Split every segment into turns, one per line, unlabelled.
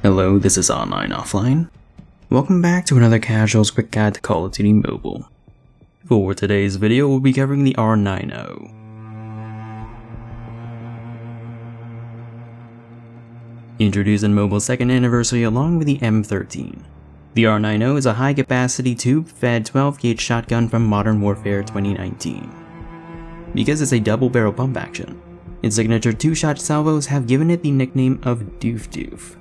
Hello, this is AnlineOffline. Welcome back to another casuals quick guide to Call of Duty Mobile. For today's video, we'll be covering the R9-0. Introduced in Mobile's second anniversary along with the M13. The R9-0 is a high-capacity tube-fed 12-gauge shotgun from Modern Warfare 2019. Because it's a double-barrel pump action, its signature two-shot salvos have given it the nickname of Doof Doof.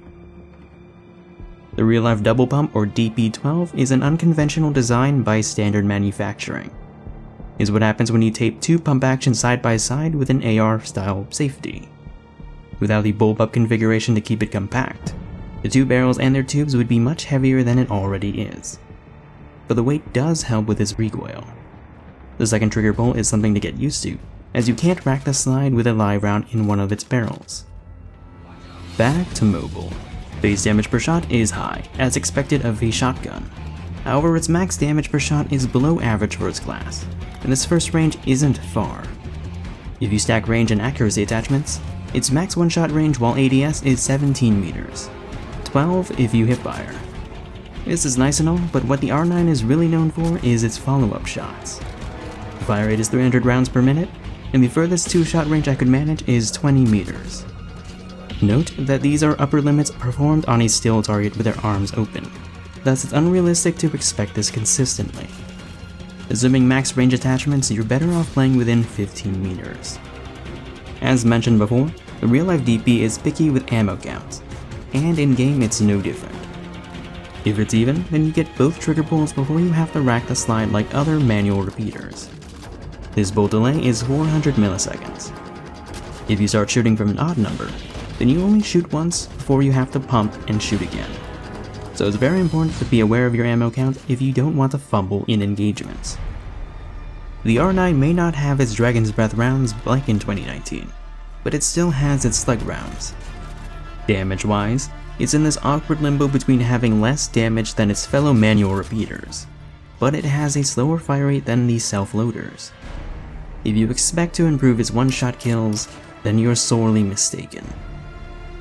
The real-life double pump, or DP-12, is an unconventional design by standard manufacturing. It's what happens when you tape two pump actions side by side with an AR-style safety. Without the bullpup configuration to keep it compact, the two barrels and their tubes would be much heavier than it already is. But the weight does help with its recoil. The second trigger pull is something to get used to, as you can't rack the slide with a live round in one of its barrels. Back to Mobile. Base damage per shot is high, as expected of a shotgun. However, its max damage per shot is below average for its class, and its first range isn't far. If you stack range and accuracy attachments, its max one-shot range while ADS is 17 meters, 12 if you hipfire. This is nice and all, but what the R9 is really known for is its follow-up shots. The fire rate is 300 rounds per minute, and the furthest two-shot range I could manage is 20 meters. Note that these are upper limits performed on a still target with their arms open, thus it's unrealistic to expect this consistently. Assuming max range attachments, you're better off playing within 15 meters. As mentioned before, the real-life DP is picky with ammo counts, and in-game it's no different. If it's even, then you get both trigger pulls before you have to rack the slide like other manual repeaters. This bolt delay is 400 milliseconds. If you start shooting from an odd number, then you only shoot once before you have to pump and shoot again. So it's very important to be aware of your ammo count if you don't want to fumble in engagements. The R9 may not have its Dragon's Breath rounds like in 2019, but it still has its Slug Rounds. Damage-wise, it's in this awkward limbo between having less damage than its fellow manual repeaters, but it has a slower fire rate than the self-loaders. If you expect to improve its one-shot kills, then you're sorely mistaken.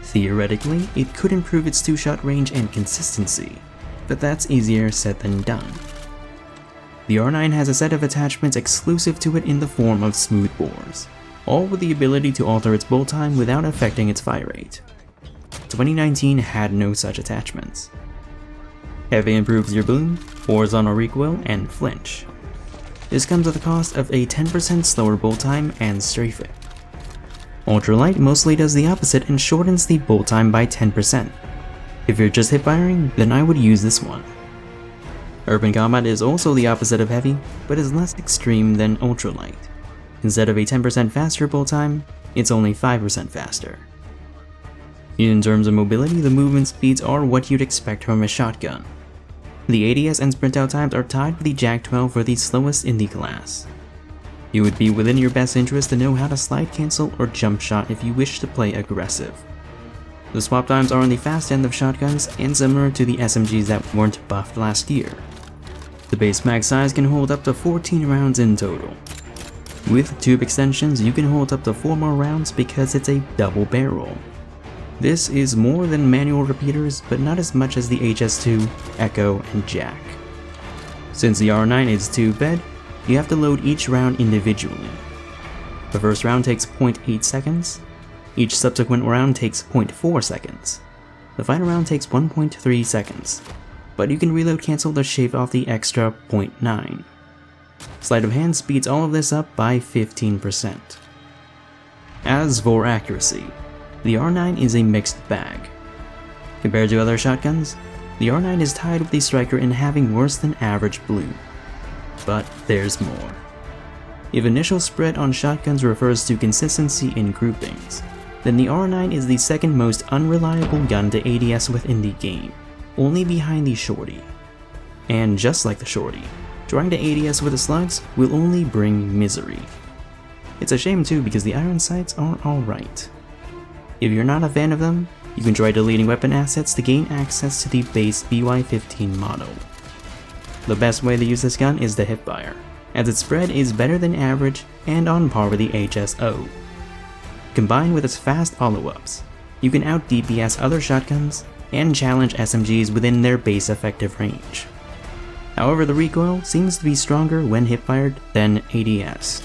Theoretically, it could improve its two-shot range and consistency, but that's easier said than done. The R9 has a set of attachments exclusive to it in the form of smoothbores, all with the ability to alter its bolt time without affecting its fire rate. 2019 had no such attachments. Heavy improves your boom, horizontal recoil, and flinch. This comes at the cost of a 10% slower bolt time and strafing. Ultralight mostly does the opposite and shortens the bolt time by 10%. If you're just hip-firing, then I would use this one. Urban Combat is also the opposite of heavy, but is less extreme than Ultralight. Instead of a 10% faster bolt time, it's only 5% faster. In terms of mobility, the movement speeds are what you'd expect from a shotgun. The ADS and sprint out times are tied with the JAK-12 for the slowest in the class. It would be within your best interest to know how to slide cancel or jump shot if you wish to play aggressive. The swap times are on the fast end of shotguns and similar to the SMGs that weren't buffed last year. The base mag size can hold up to 14 rounds in total. With tube extensions, you can hold up to 4 more rounds because it's a double barrel. This is more than manual repeaters, but not as much as the HS2, Echo, and Jack. Since the R9 is tube-fed, you have to load each round individually. The first round takes 0.8 seconds, each subsequent round takes 0.4 seconds. The final round takes 1.3 seconds, but you can reload cancel to shave off the extra 0.9. Sleight of hand speeds all of this up by 15%. As for accuracy, the R9 is a mixed bag. Compared to other shotguns, the R9 is tied with the striker in having worse than average bloom. But there's more. If initial spread on shotguns refers to consistency in groupings, then the R9 is the second most unreliable gun to ADS within the game, only behind the Shorty. And just like the Shorty, trying to ADS with the slugs will only bring misery. It's a shame too because the iron sights are alright. If you're not a fan of them, you can try deleting weapon assets to gain access to the base BY-15 model. The best way to use this gun is the hipfire, as its spread is better than average and on par with the HSO. Combined with its fast follow-ups, you can out-DPS other shotguns and challenge SMGs within their base effective range. However, the recoil seems to be stronger when hipfired than ADS.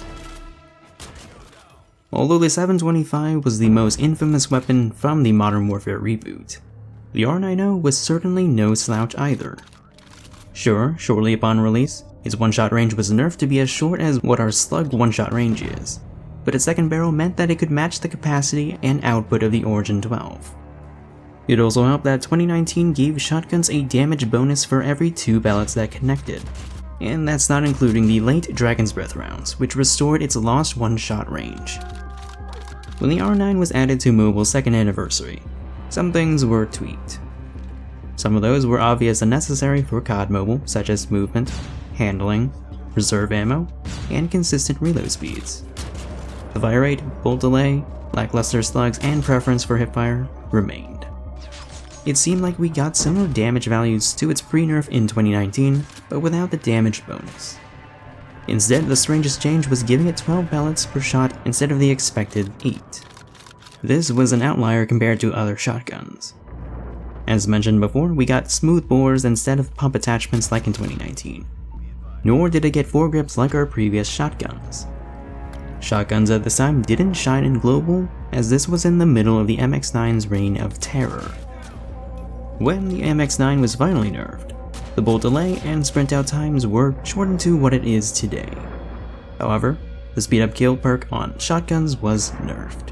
Although the 725 was the most infamous weapon from the Modern Warfare reboot, the R9-0 was certainly no slouch either. Sure, shortly upon release, its one-shot range was nerfed to be as short as what our Slug one-shot range is, but its second barrel meant that it could match the capacity and output of the Origin 12. It also helped that 2019 gave shotguns a damage bonus for every 2 pellets that connected, and that's not including the late Dragon's Breath rounds, which restored its lost one-shot range. When the R9 was added to Mobile's second anniversary, some things were tweaked. Some of those were obvious and necessary for COD Mobile, such as movement, handling, reserve ammo, and consistent reload speeds. The fire rate, bolt delay, lackluster slugs, and preference for hipfire remained. It seemed like we got similar damage values to its pre-nerf in 2019, but without the damage bonus. Instead, the strangest change was giving it 12 pellets per shot instead of the expected 8. This was an outlier compared to other shotguns. As mentioned before, we got smooth bores instead of pump attachments like in 2019. Nor did it get foregrips like our previous shotguns. Shotguns at this time didn't shine in global, as this was in the middle of the MX-9's reign of terror. When the MX-9 was finally nerfed, the bolt delay and sprint out times were shortened to what it is today. However, the speed up kill perk on shotguns was nerfed.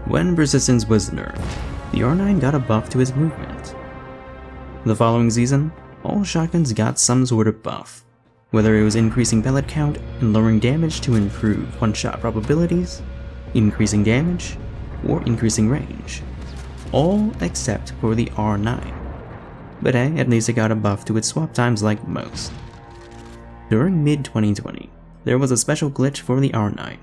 When persistence was nerfed, the R9 got a buff to its movement. The following season, all shotguns got some sort of buff, whether it was increasing pellet count and lowering damage to improve one-shot probabilities, increasing damage, or increasing range. All except for the R9. But hey, at least it got a buff to its swap times like most. During mid-2020, there was a special glitch for the R9.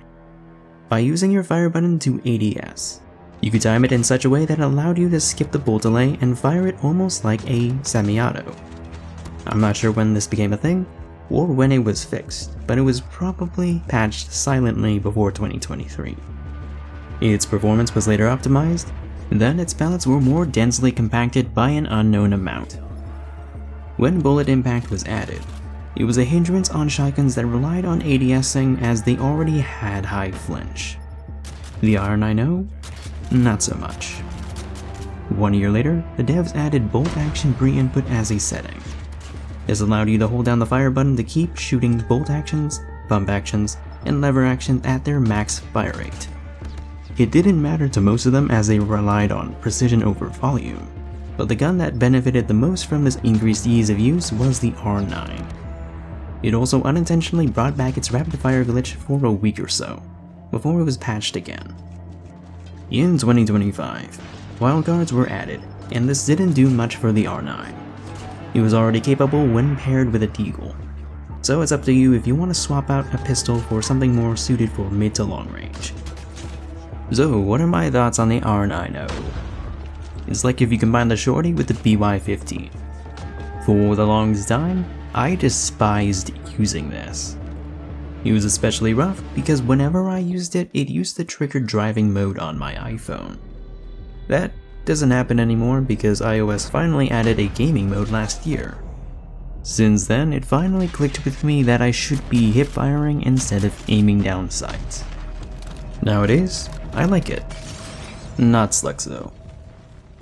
By using your fire button to ADS, you could time it in such a way that it allowed you to skip the bolt delay and fire it almost like a semi-auto. I'm not sure when this became a thing, or when it was fixed, but it was probably patched silently before 2023. Its performance was later optimized, then its pellets were more densely compacted by an unknown amount. When bullet impact was added, it was a hindrance on shotguns that relied on ADSing as they already had high flinch. The R9-0? Not so much. 1 year later, the devs added bolt action pre-input as a setting. This allowed you to hold down the fire button to keep shooting bolt actions, bump actions, and lever actions at their max fire rate. It didn't matter to most of them as they relied on precision over volume, but the gun that benefited the most from this increased ease of use was the R9. It also unintentionally brought back its rapid fire glitch for a week or so, before it was patched again. In 2025, wildcards were added, and this didn't do much for the R9. It was already capable when paired with a deagle, so it's up to you if you want to swap out a pistol for something more suited for mid to long range. So what are my thoughts on the R9-0? It's like if you combine the shorty with the BY-15. For the longest time, I despised using this. It was especially rough because whenever I used it, it used the trigger driving mode on my iPhone. That doesn't happen anymore because iOS finally added a gaming mode last year. Since then, it finally clicked with me that I should be hip firing instead of aiming down sights. Nowadays, I like it. Not slugs though.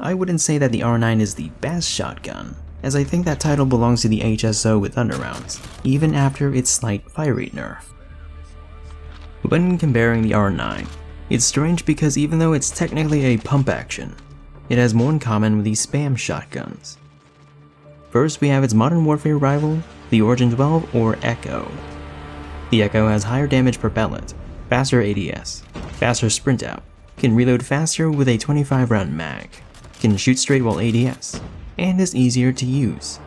I wouldn't say that the R9 is the best shotgun, as I think that title belongs to the HSO with Thunder Rounds, even after its slight fire rate nerf. When comparing the R9, it's strange because even though it's technically a pump action, it has more in common with the spam shotguns. First, we have its Modern Warfare rival, the Origin 12 or Echo. The Echo has higher damage per pellet, faster ADS, faster sprint out, can reload faster with a 25 round mag, can shoot straight while ADS, and is easier to use.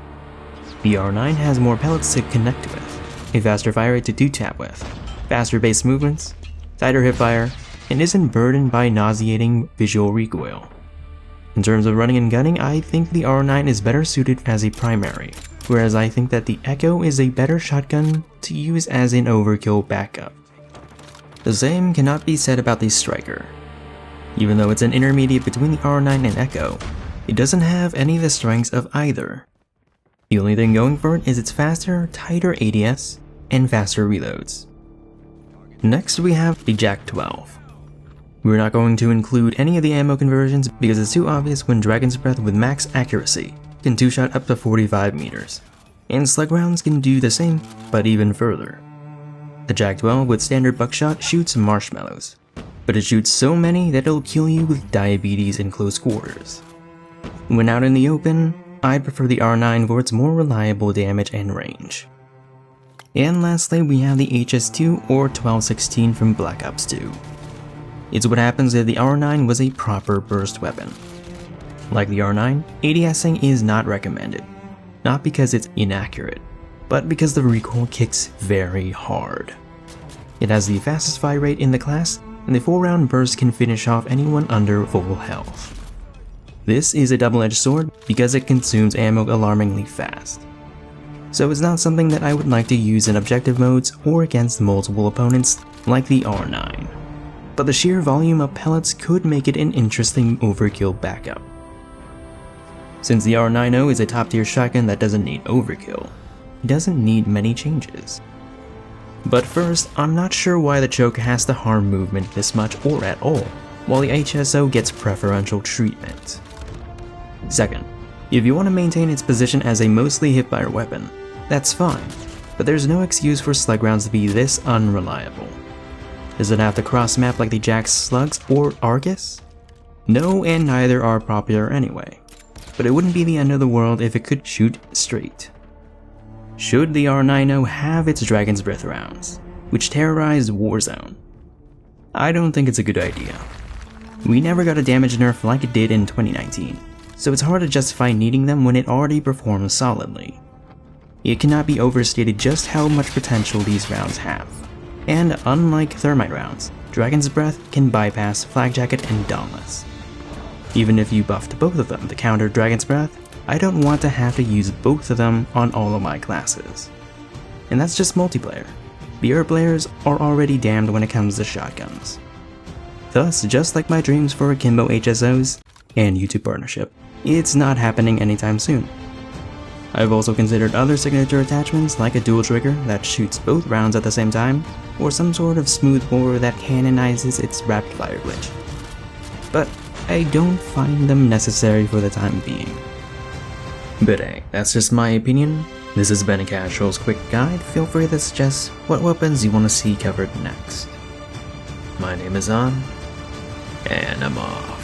The R9 has more pellets to connect with, a faster fire rate to do-tap with, faster base movements, tighter hipfire, and isn't burdened by nauseating visual recoil. In terms of running and gunning, I think the R9 is better suited as a primary, whereas I think that the Echo is a better shotgun to use as an overkill backup. The same cannot be said about the Striker. Even though it's an intermediate between the R9 and Echo, It doesn't have any of the strengths of either. The only thing going for it is its faster, tighter ADS and faster reloads. Next we have the Jak-12. We're not going to include any of the ammo conversions because it's too obvious when Dragon's Breath with max accuracy can two-shot up to 45 meters, and Slug Rounds can do the same, but even further. The Jak-12 with standard buckshot shoots marshmallows, but it shoots so many that it'll kill you with diabetes in close quarters. When out in the open, I'd prefer the R9 for its more reliable damage and range. And lastly, we have the HS2 or 1216 from Black Ops 2. It's what happens if the R9 was a proper burst weapon. Like the R9, ADSing is not recommended, not because it's inaccurate, but because the recoil kicks very hard. It has the fastest fire rate in the class, and the 4-round burst can finish off anyone under full health. This is a double-edged sword because it consumes ammo alarmingly fast. So it's not something that I would like to use in objective modes or against multiple opponents like the R9. But the sheer volume of pellets could make it an interesting overkill backup. Since the R9-0 is a top-tier shotgun that doesn't need overkill, it doesn't need many changes. But first, I'm not sure why the choke has to harm movement this much or at all, while the HSO gets preferential treatment. Second, if you want to maintain its position as a mostly hipfire weapon, that's fine, but there's no excuse for Slug Rounds to be this unreliable. Does it have to cross-map like the Jack's Slugs or Argus? No, and neither are popular anyway, but it wouldn't be the end of the world if it could shoot straight. Should the R9-0 have its Dragon's Breath rounds, which terrorized Warzone? I don't think it's a good idea. We never got a damage nerf like it did in 2019, so it's hard to justify needing them when it already performs solidly. It cannot be overstated just how much potential these rounds have. And unlike thermite rounds, Dragon's Breath can bypass Flak Jacket and Dauntless. Even if you buffed both of them to counter Dragon's Breath, I don't want to have to use both of them on all of my classes. And that's just multiplayer. BR players are already damned when it comes to shotguns. Thus, just like my dreams for Akimbo HSOs and YouTube partnership, it's not happening anytime soon. I've also considered other signature attachments like a dual trigger that shoots both rounds at the same time, or some sort of smoothbore that canonizes its rapid fire glitch. But I don't find them necessary for the time being. But hey, that's just my opinion. This has been a Casual's quick guide. Feel free to suggest what weapons you want to see covered next. My name is An, and I'm off.